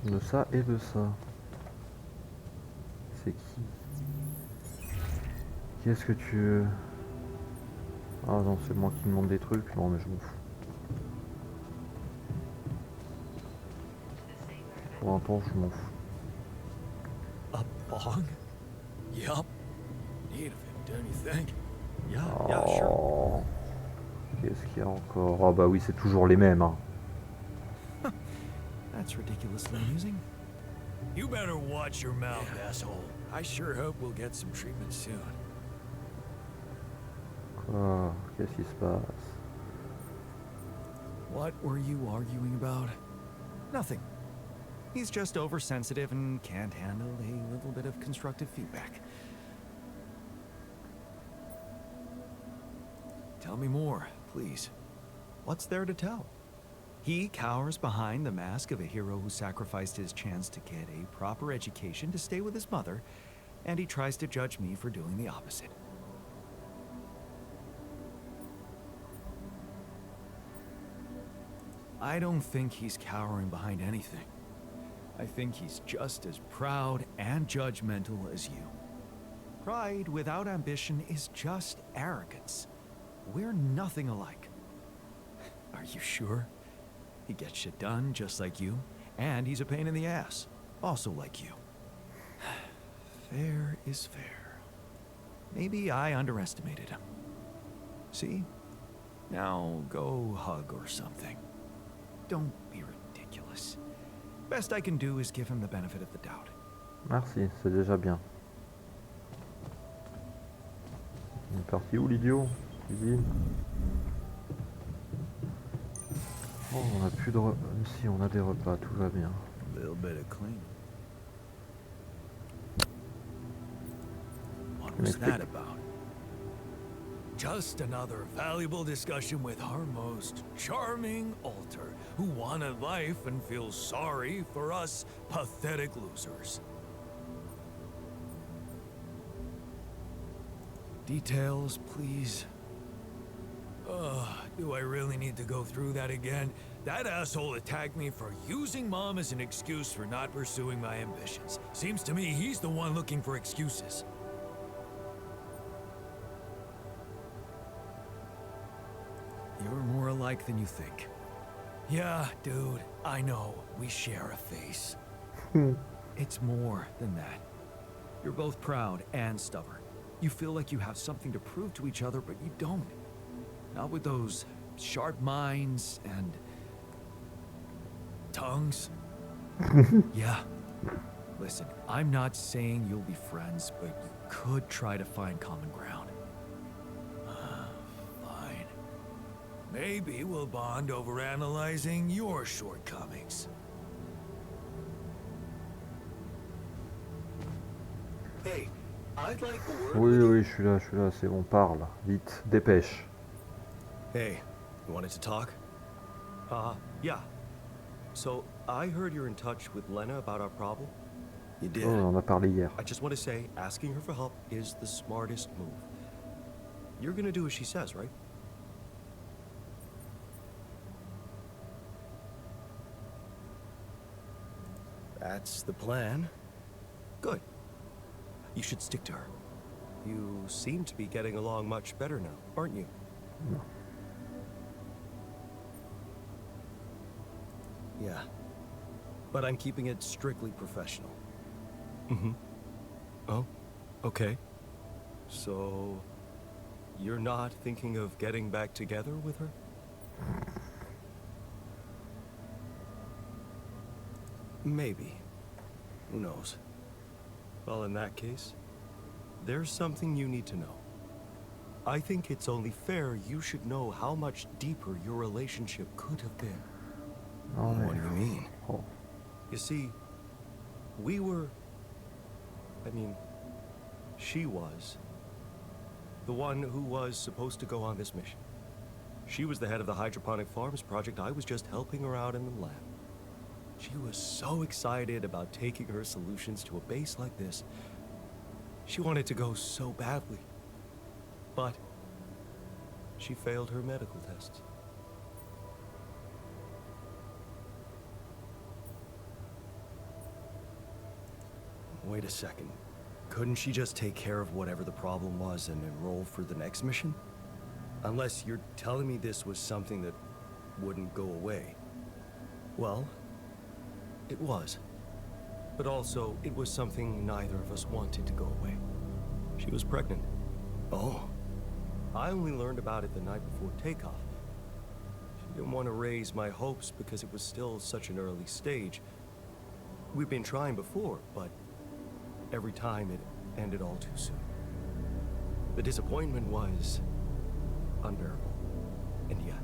De ça et de ça. C'est qui? Qu'est-ce que tu... Ah non, c'est moi qui demande des trucs. Non mais je m'en fous. Pour l'instant, je m'en fous. A bong? Yup. Need of him, don't you think? Yeah, sure. Oh, qu'est-ce qu'il y a encore? Ah bah oui, c'est toujours les mêmes. Hein. That's ridiculously amusing. You better watch your mouth, asshole. I sure hope we'll get some treatment soon. Quoi? Qu'est-ce qui se passe? What were you arguing about? Nothing. He's just oversensitive and can't handle a little bit of constructive feedback. Tell me more, please. What's there to tell? He cowers behind the mask of a hero who sacrificed his chance to get a proper education to stay with his mother, and he tries to judge me for doing the opposite. I don't think he's cowering behind anything. I think he's just as proud and judgmental as you. Pride without ambition is just arrogance. We're nothing alike. Are you sure? He gets shit done just like you, and he's a pain in the ass, also like you. Fair is fair. Maybe I underestimated him. See? Now go hug or something. Don't be ridiculous. Best I can do is give him the benefit of the doubt. Merci, c'est déjà bien. Il est parti où l'idiot? Cuisine. Oh, on a plus de repas. Si, on a des repas, tout va bien. A little bit of cleaning. What was that about? Just another valuable discussion with our most charming alter, who wanted life and feels sorry for us pathetic losers. Details, please. Do I really need to go through that again? That asshole attacked me for using Mom as an excuse for not pursuing my ambitions. Seems to me he's the one looking for excuses. You're more alike than you think. Yeah, dude, I know. We share a face. It's more than that. You're both proud and stubborn. You feel like you have something to prove to each other, but you don't. Not with those sharp minds and tongues. Yeah. Listen, I'm not saying you'll be friends, but you could try to find common ground. Fine. Maybe we'll bond over analyzing your shortcomings. Hey, I'd like a word Oui, with you. oui, je suis là, c'est bon, parle. Vite, dépêche. Hey, you wanted to talk? Yeah. So, I heard you're in touch with Lena about our problem? You did. Oh, on en a parlé hier. I just want to say, asking her for help is the smartest move. You're gonna do as she says, right? That's the plan. Good. You should stick to her. You seem to be getting along much better now, aren't you? No. Yeah. But I'm keeping it strictly professional. Mm-hmm. Oh, okay. So, you're not thinking of getting back together with her? Maybe. Who knows? Well, in that case, there's something you need to know. I think it's only fair you should know how much deeper your relationship could have been. Oh, What do you mean? Oh. You see, we were... I mean, she was the one who was supposed to go on this mission. She was the head of the hydroponic farms project. I was just helping her out in the lab. She was so excited about taking her solutions to a base like this. She wanted to go so badly. But she failed her medical tests. Wait a second. Couldn't she just take care of whatever the problem was and enroll for the next mission? Unless you're telling me this was something that wouldn't go away. Well, it was. But also, it was something neither of us wanted to go away. She was pregnant. Oh. I only learned about it the night before takeoff. She didn't want to raise my hopes because it was still such an early stage. We've been trying before, but every time it ended all too soon. The disappointment was unbearable. And yet,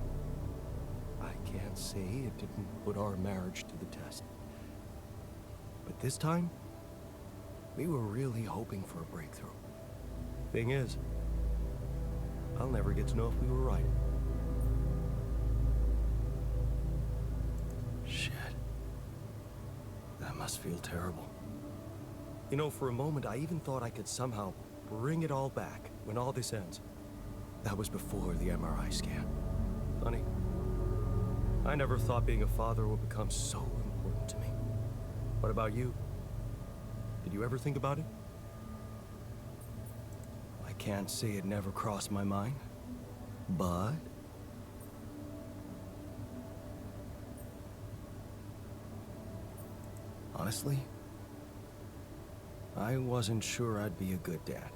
I can't say it didn't put our marriage to the test. But this time, we were really hoping for a breakthrough. Thing is, I'll never get to know if we were right. Shit. That must feel terrible. You know, for a moment, I even thought I could somehow bring it all back when all this ends. That was before the MRI scan. Funny. I never thought being a father would become so important to me. What about you? Did you ever think about it? I can't say it never crossed my mind, but... honestly, I wasn't sure I'd be a good dad.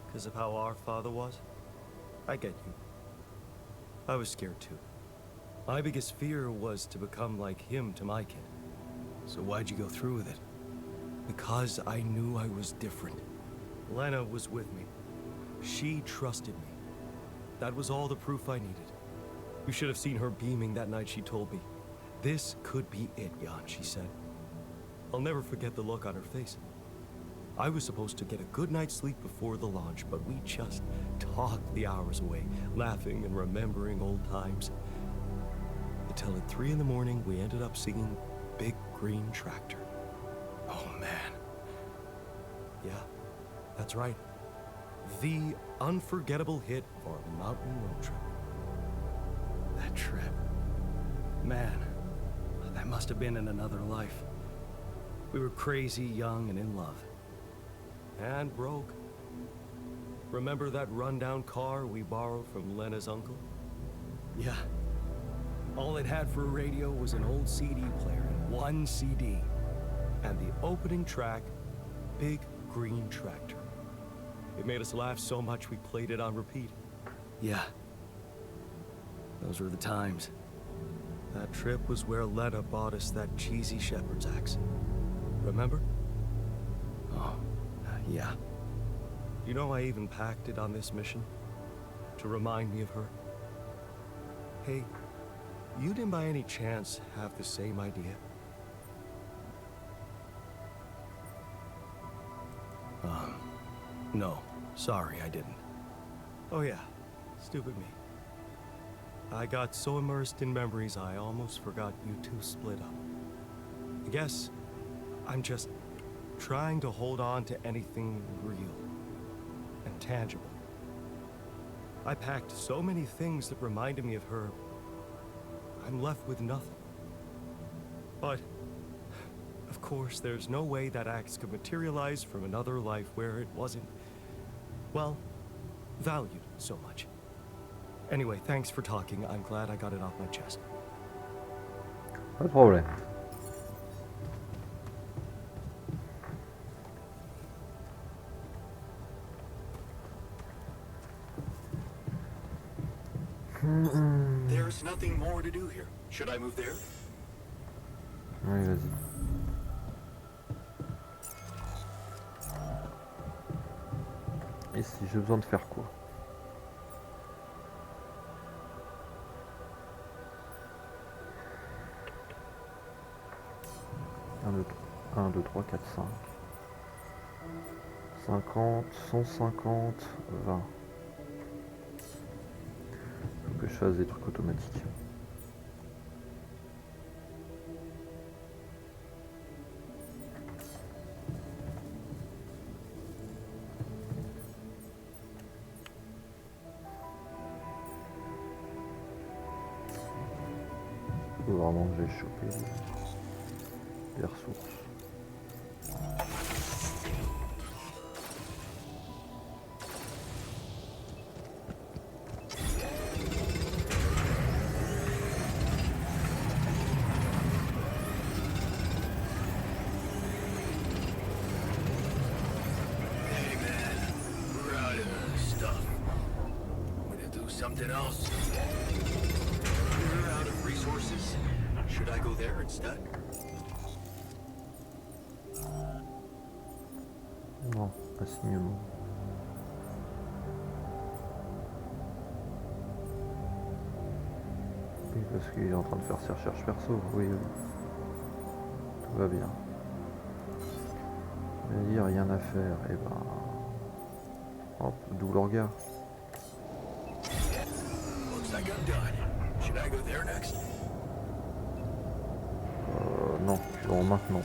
Because of how our father was? I get you. I was scared too. My biggest fear was to become like him to my kid. So why'd you go through with it? Because I knew I was different. Lena was with me. She trusted me. That was all the proof I needed. You should have seen her beaming that night she told me. This could be it, Jan, she said. I'll never forget the look on her face. I was supposed to get a good night's sleep before the launch, but we just talked the hours away, laughing and remembering old times. Until at 3 in the morning, we ended up singing Big Green Tractor. Oh, man. Yeah, that's right. The unforgettable hit of our mountain road trip. That trip. Man, that must have been in another life. We were crazy, young, and in love. And broke. Remember that rundown car we borrowed from Lena's uncle? Yeah. All it had for a radio was an old CD player and one CD. And the opening track, Big Green Tractor. It made us laugh so much we played it on repeat. Yeah. Those were the times. That trip was where Lena bought us that cheesy shepherd's axe. Remember? Oh, yeah. You know I even packed it on this mission? To remind me of her. Hey, you didn't by any chance have the same idea? No. Sorry, I didn't. Oh yeah, stupid me. I got so immersed in memories I almost forgot you two split up. I guess I'm just trying to hold on to anything real and tangible. I packed so many things that reminded me of her, I'm left with nothing. But, of course, there's no way that axe could materialize from another life where it wasn't, well, valued so much. Anyway, thanks for talking. I'm glad I got it off my chest. Pas de problème. There's nothing more to do here. Should I move there? Oui, vas-y. Et si j'ai besoin de faire quoi? Un, deux, trois, quatre, 5. 50, 150, 20. Faut que je fasse des trucs automatiques. Faut vraiment que j'aille choper des ressources. something else. We're out of resources. Should I go there instead? Non, assignement. Oui, parce qu'il est en train de faire ses recherches perso. Oui, oui. Tout va bien. Il dit rien à faire. Et ben. Hop, d'où le regard. Looks like I'm done. Should I go there next? Non, je suis en maintenance.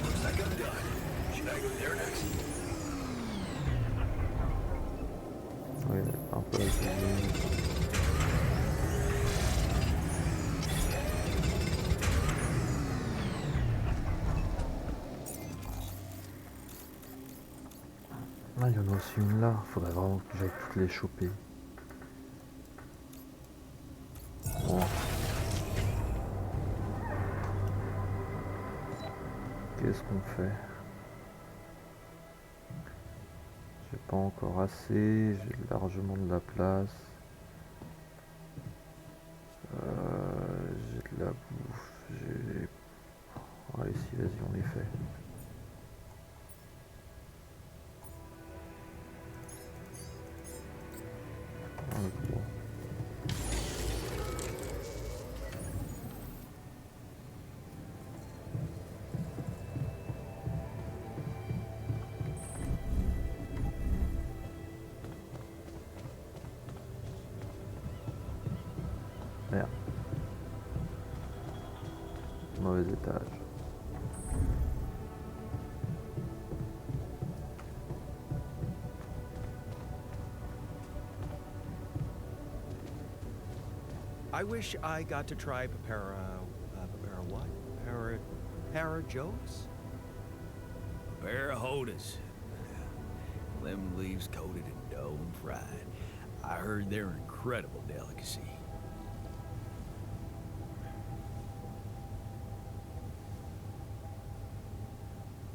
Looks like I'm done. Should I go there next? Oui, un peu accusé. Ah, il y en a aussi une là. Faudrait vraiment que j'aille toutes les choper. Bon. Qu'est-ce qu'on fait? J'ai pas encore assez. J'ai largement de la place. J'ai de la bouffe. J'ai... Allez, si, vas-y, on les fait. Bon. Merde. Mauvais étage. I wish I got to try Papara what? Para Joe's? Parahodas. Lemon leaves coated in dough and fried. I heard they're an incredible delicacy.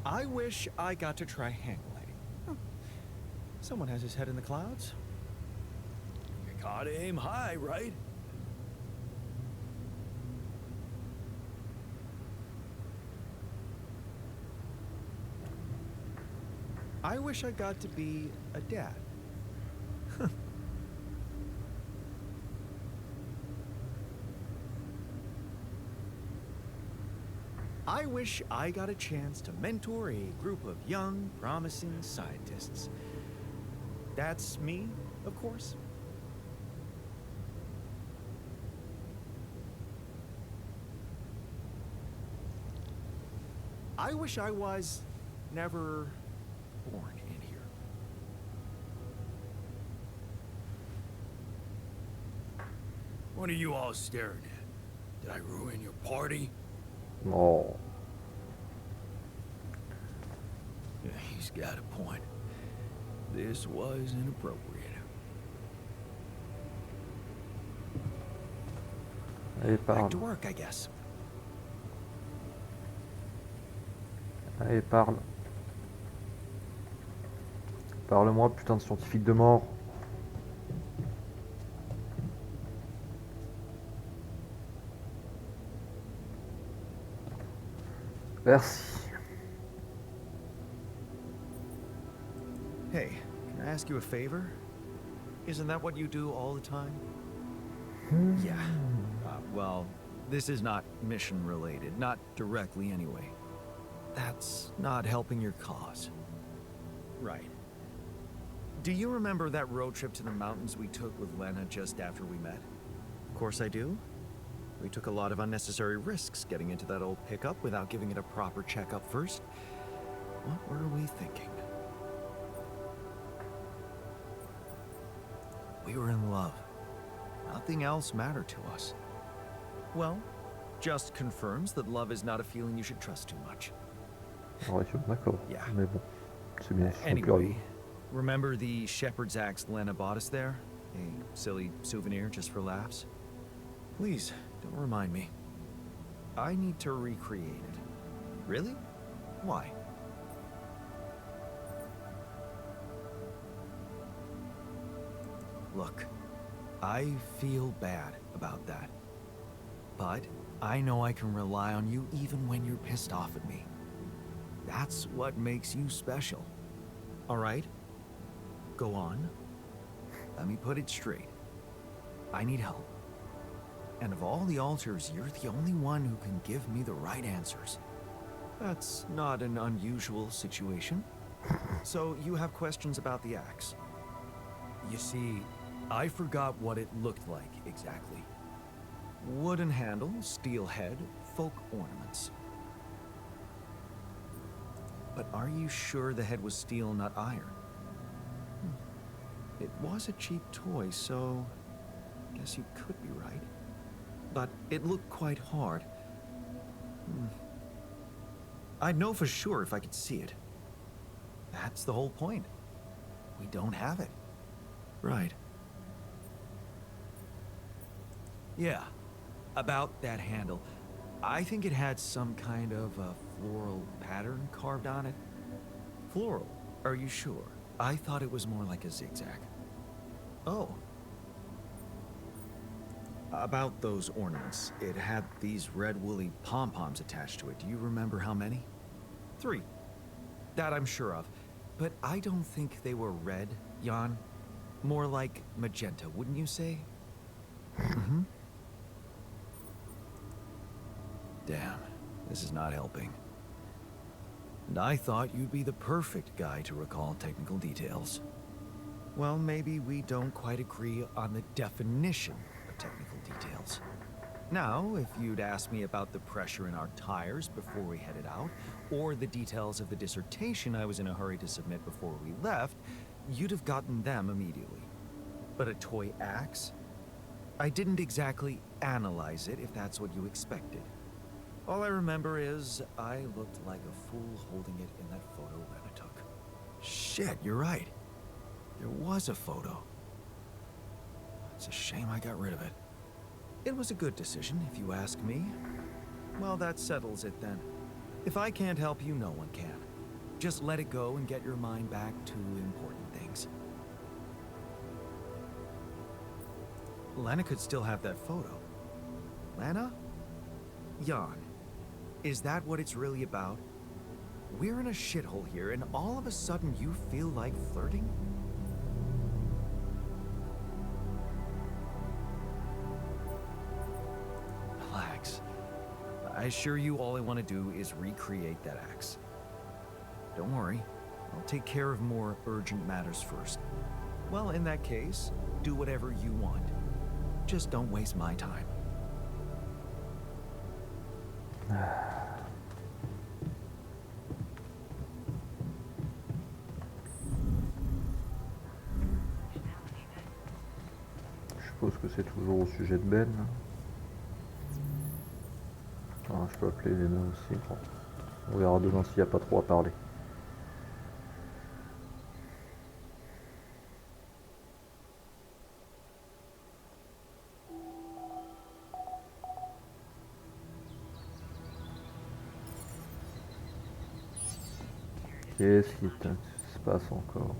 I wish I got to try hang gliding. Huh. Someone has his head in the clouds. You gotta aim high, right? I wish I got to be a dad. I wish I got a chance to mentor a group of young, promising scientists. That's me, of course. I wish I was never born in here. What are you all staring at? Did I ruin your party? Oh. Yeah, he's got a point. This was inappropriate. Allez, Back parle. to work, I guess. Allez, parle. Parle-moi, putain de scientifique de mort. Merci. Hey, can I ask you a favor? Isn't that what you do all the time? Yeah. Well, this is not mission related, not directly anyway. That's not helping your cause. Right. Do you remember that road trip to the mountains we took with Lena just after we met? Of course I do. We took a lot of unnecessary risks getting into that old pickup without giving it a proper checkup first. What were we thinking? We were in love. Nothing else mattered to us. Well, just confirms that love is not a feeling you should trust too much. Ouais, je suis d'accord. Yeah. Mais bon, c'est bien, ils sont Anyway, curieux. remember the shepherd's axe Lena bought us there? A silly souvenir just for laughs? Please, don't remind me. I need to recreate it. Really? Why? Look, I feel bad about that. But I know I can rely on you even when you're pissed off at me. That's what makes you special. All right? Go on. Let me put it straight. I need help. And of all the altars, you're the only one who can give me the right answers. That's not an unusual situation. So you have questions about the axe. You see, I forgot what it looked like exactly. Wooden handle, steel head, folk ornaments. But are you sure the head was steel, not iron? It was a cheap toy, so I guess you could be right. But it looked quite hard. I'd know for sure if I could see it. That's the whole point. We don't have it. Right. Yeah, about that handle. I think it had some kind of a floral pattern carved on it. Floral? Are you sure? I thought it was more like a zigzag. Oh. About those ornaments, it had these red woolly pom-poms attached to it. Do you remember how many? 3. That I'm sure of. But I don't think they were red, Jan. More like magenta, wouldn't you say? Mm-hmm. Damn, this is not helping. And I thought you'd be the perfect guy to recall technical details. Well, maybe we don't quite agree on the definition of technical details. Now, if you'd asked me about the pressure in our tires before we headed out, or the details of the dissertation I was in a hurry to submit before we left, you'd have gotten them immediately. But a toy axe? I didn't exactly analyze it, if that's what you expected. All I remember is I looked like a fool holding it in that photo Lena took. Shit, you're right. There was a photo. It's a shame I got rid of it. It was a good decision, if you ask me. Well, that settles it then. If I can't help you, no one can. Just let it go and get your mind back to important things. Lena could still have that photo. Lena? Jan, is that what it's really about? We're in a shithole here, and all of a sudden you feel like flirting? Relax. I assure you all I want to do is recreate that axe. Don't worry, I'll take care of more urgent matters first. Well, in that case, do whatever you want. Just don't waste my time. Je suppose que c'est toujours au sujet de Ben. Ah, je peux appeler Lena aussi. Bon. On verra demain s'il n'y a pas trop à parler. Qu'est-ce qui se passe encore?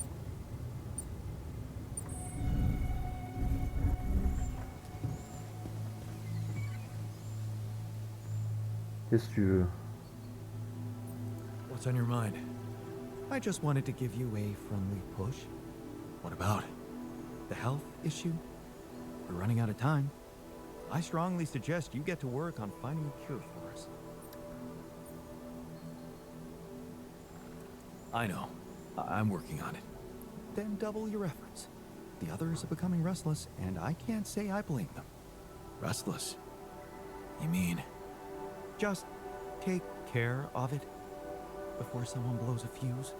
Qu'est-ce que tu veux? What's on your mind? I just wanted to give you a friendly push. What about? The health issue? We're running out of time. I strongly suggest you get to work on finding a cure for us. I know. I'm working on it. Then double your efforts. The others are becoming restless, and I can't say I blame them. Restless? You mean? Just take care of it before someone blows a fuse.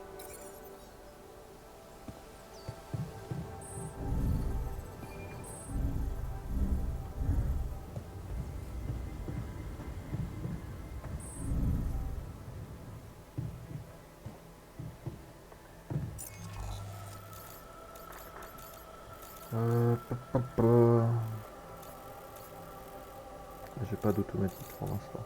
Pa, pa, pa. J'ai pas d'automatique pour l'instant.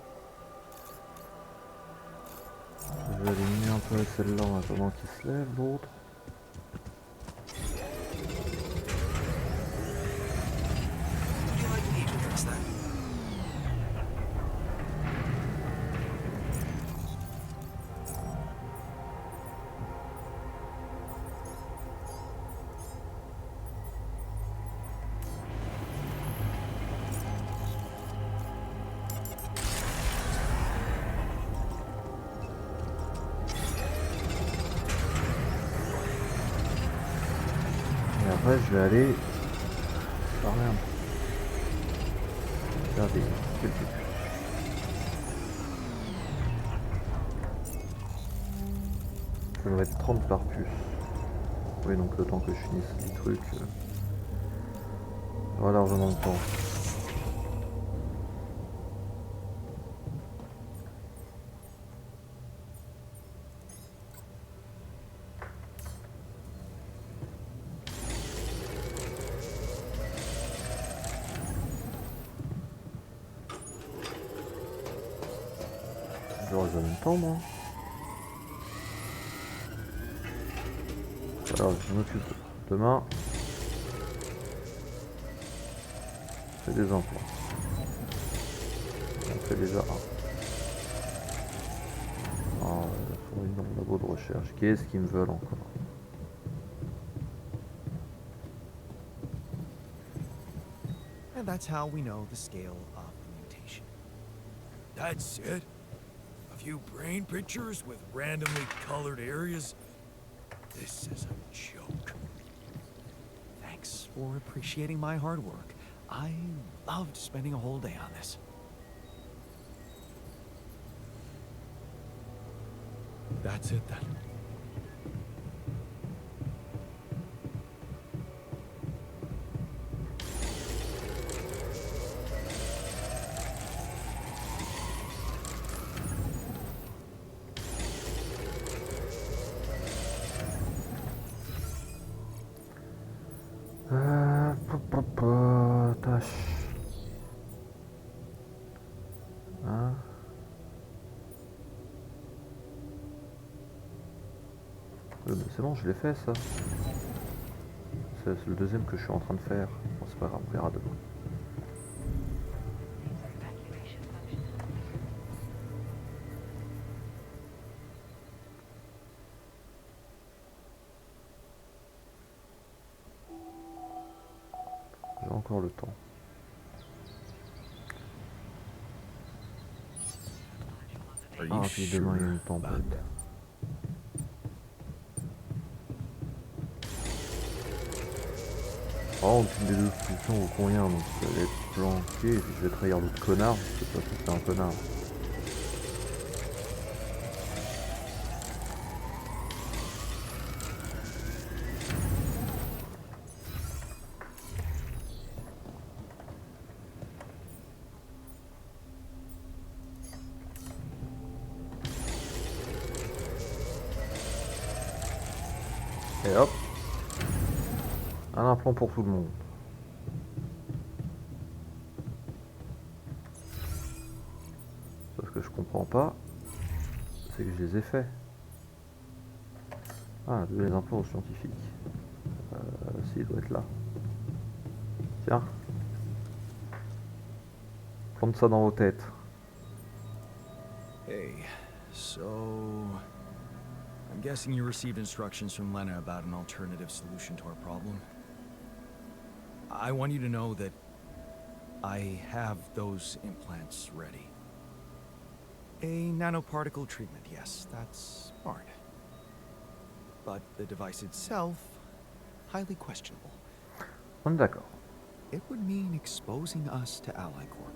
Je vais aligner un peu celle-là en attendant qu'il se lève, l'autre. Would you like me to address that? Et après je vais aller parler un peu. Faire des quelques puces. Ça doit être 30 par puce. Oui, donc le temps que je finisse les trucs, j'aurai largement le temps. J'aurai jamais le temps, moi. Alors, je m'occupe demain. On fait des implants. On fait déjà un. Ah, il faut une dans le labo de recherche. Qu'est-ce qu'ils me veulent encore? And that's how we know the scale of the mutation. That's it? A few brain pictures with randomly colored areas? This is a joke. Thanks for appreciating my hard work. I loved spending a whole day on this. That's it then. Tâche. Hein? Mais c'est bon, je l'ai fait ça. C'est le deuxième que je suis en train de faire. Bon, c'est pas grave, on verra demain. J'ai encore le temps. Are Ah, you puis demain il y a sure une tempête. about that? Oh, aucune des deux solutions vous convient, donc vous allez être planqué et puis je vais trahir l'autre connard, parce que ça c'est un connard. Et hop, un implant pour tout le monde. Ce que je comprends pas, c'est que je les ai faits. Ah, les implants aux scientifiques. Si, il doit être là. Tiens. Plante ça dans vos têtes. Hey, so... I'm guessing you received instructions from Lena about an alternative solution to our problem. I want you to know that I have those implants ready. A nanoparticle treatment, yes, that's smart. But the device itself, highly questionable. On est d'accord. It would mean exposing us to Ally Corp.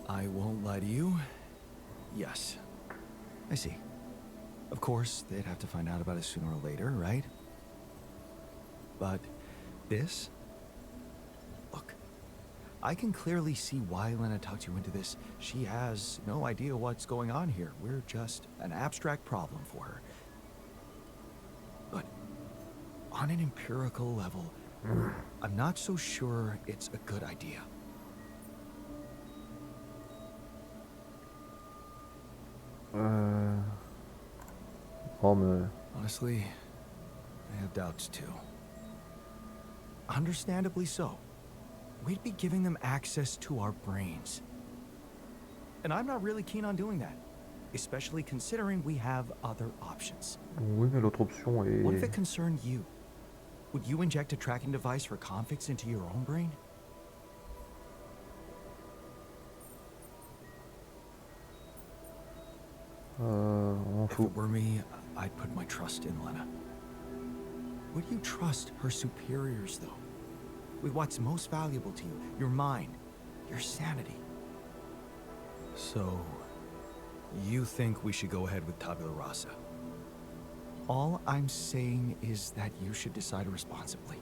I won't lie to you. Yes. I see. Of course, they'd have to find out about it sooner or later, right? But this? Look, I can clearly see why Lena talked you into this. She has no idea what's going on here. We're just an abstract problem for her. But on an empirical level, I'm not so sure it's a good idea. Oh, mais... Honestly, I have doubts too. Understandably so. We'd be giving them access to our brains. And I'm not really keen on doing that, especially considering we have other options. Oui, mais l'autre option est... What if it concerned you? Would you inject a tracking device for convicts into your own brain? on If fout. it were me, I'd put my trust in Lena. Would you trust her superiors, though? With what's most valuable to you, your mind, your sanity. So, you think we should go ahead with tabula rasa? All I'm saying is that you should decide responsibly,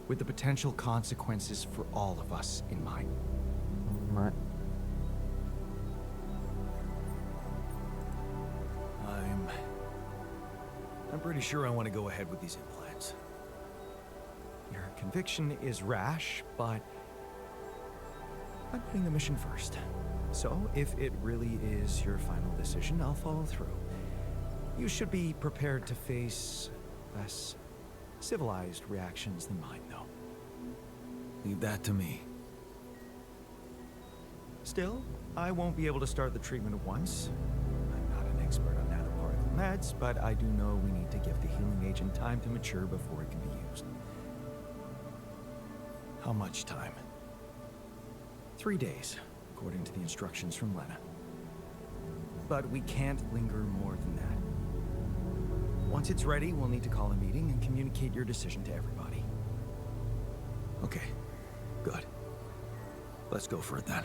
with the potential consequences for all of us in mind. Ouais. I'm pretty sure I want to go ahead with these implants. Your conviction is rash, but I'm putting the mission first. So, if it really is your final decision, I'll follow through. You should be prepared to face less civilized reactions than mine, though. Leave that to me. Still, I won't be able to start the treatment at once. I'm not an expert on nanoparticle meds, but I do know we need to give the healing agent time to mature before it can be used. How much time? 3 days, according to the instructions from Lena. But we can't linger more than that. Once it's ready, we'll need to call a meeting and communicate your decision to everybody. Okay, good. Let's go for it then.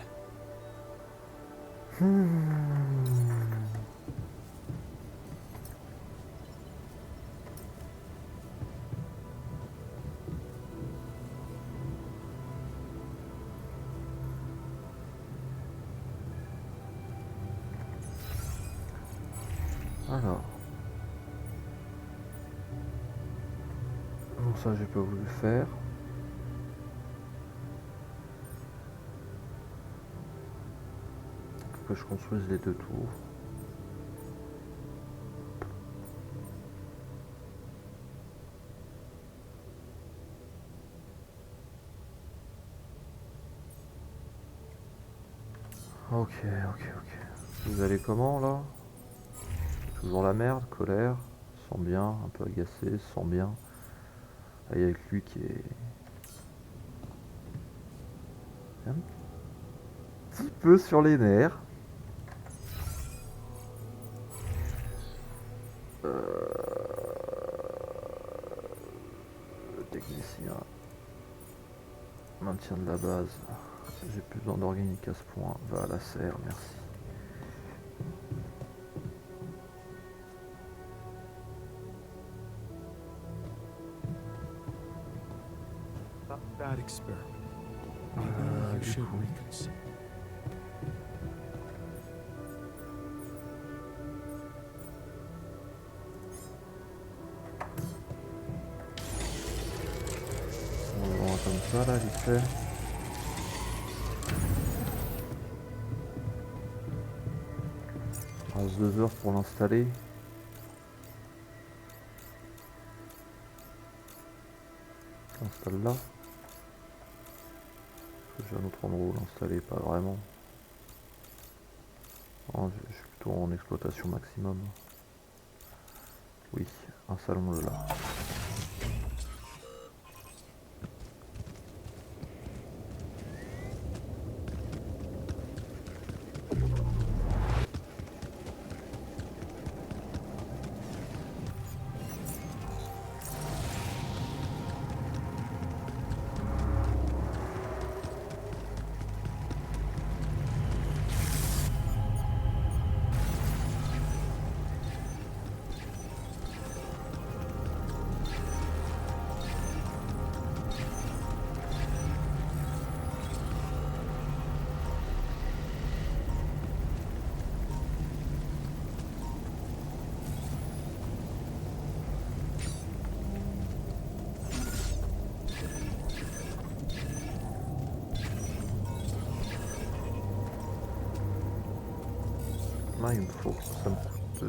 Alors. Bon, ça j'ai pas voulu faire. Faut que je construise les 2 tours. Ok. Vous allez comment là? Toujours la merde, colère, sent bien, un peu agacé, sent bien. Là, il y a avec lui qui est un petit peu sur les nerfs. Le technicien. Maintien de la base. J'ai plus besoin d'organique à ce point. Va à la serre, merci. Bad experiment. Maybe you should reconsider. On va comme ça là, vite fait. Il reste 2 heures pour l'installer. J'installe là. J'ai un autre endroit où l'installer, pas vraiment. Non, je suis plutôt en exploitation maximum. Oui, installons-le là. Là, il me faut que ça me coûte...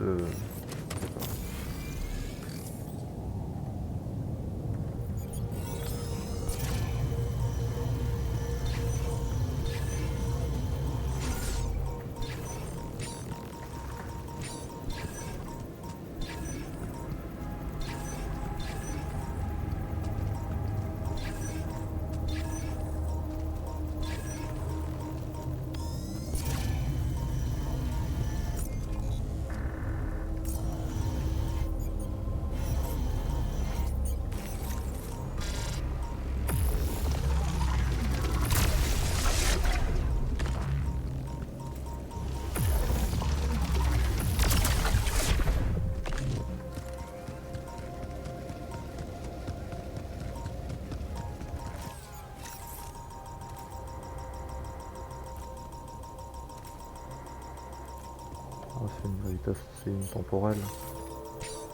Oh, c'est une gravitation, c'est une temporelle.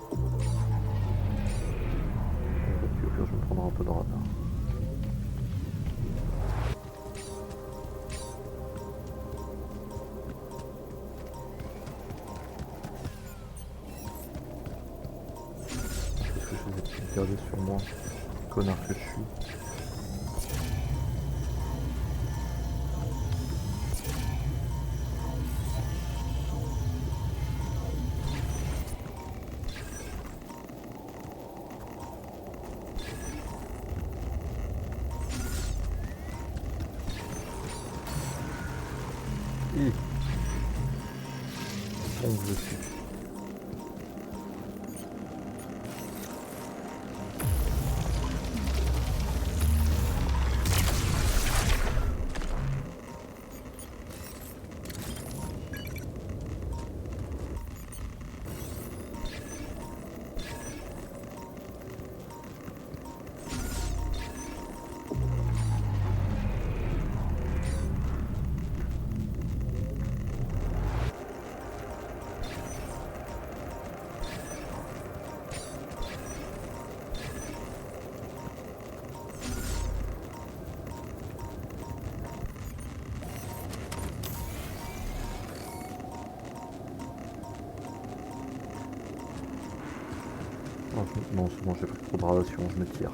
Puis au pire, je me prendrai un peu de radar. Qu'est-ce que je faisais de garder sur moi, connard que je suis. Hi. Donc je suis. Non, c'est bon, j'ai pris trop de radiation, je me tire.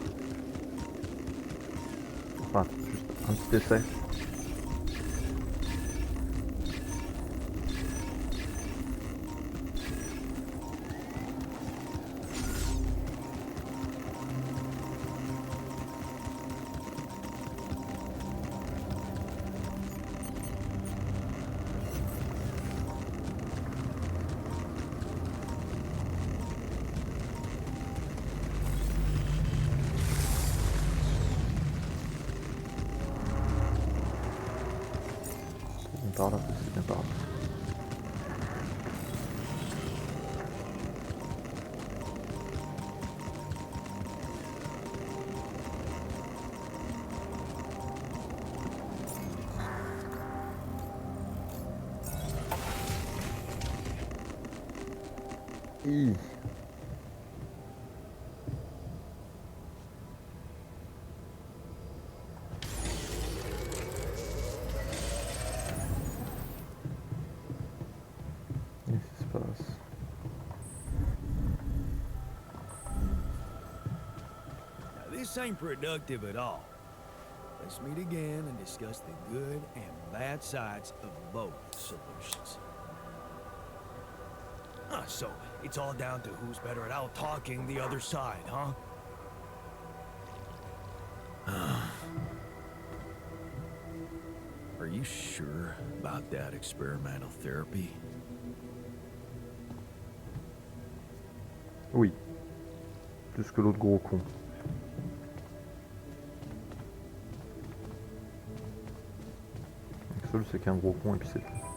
Enfin, juste un petit essai. Par là, c'est bien par là. Hi. Qu'est-ce qui se passe? Now, this ain't productive at all. Let's meet again and discuss the good and bad sides of both solutions. So it's all down to who's better at out-talking the other side, huh? Are you sure about that experimental therapy? Oui. Plus que l'autre gros con. Le seul, c'est qu'un gros con et puis c'est tout.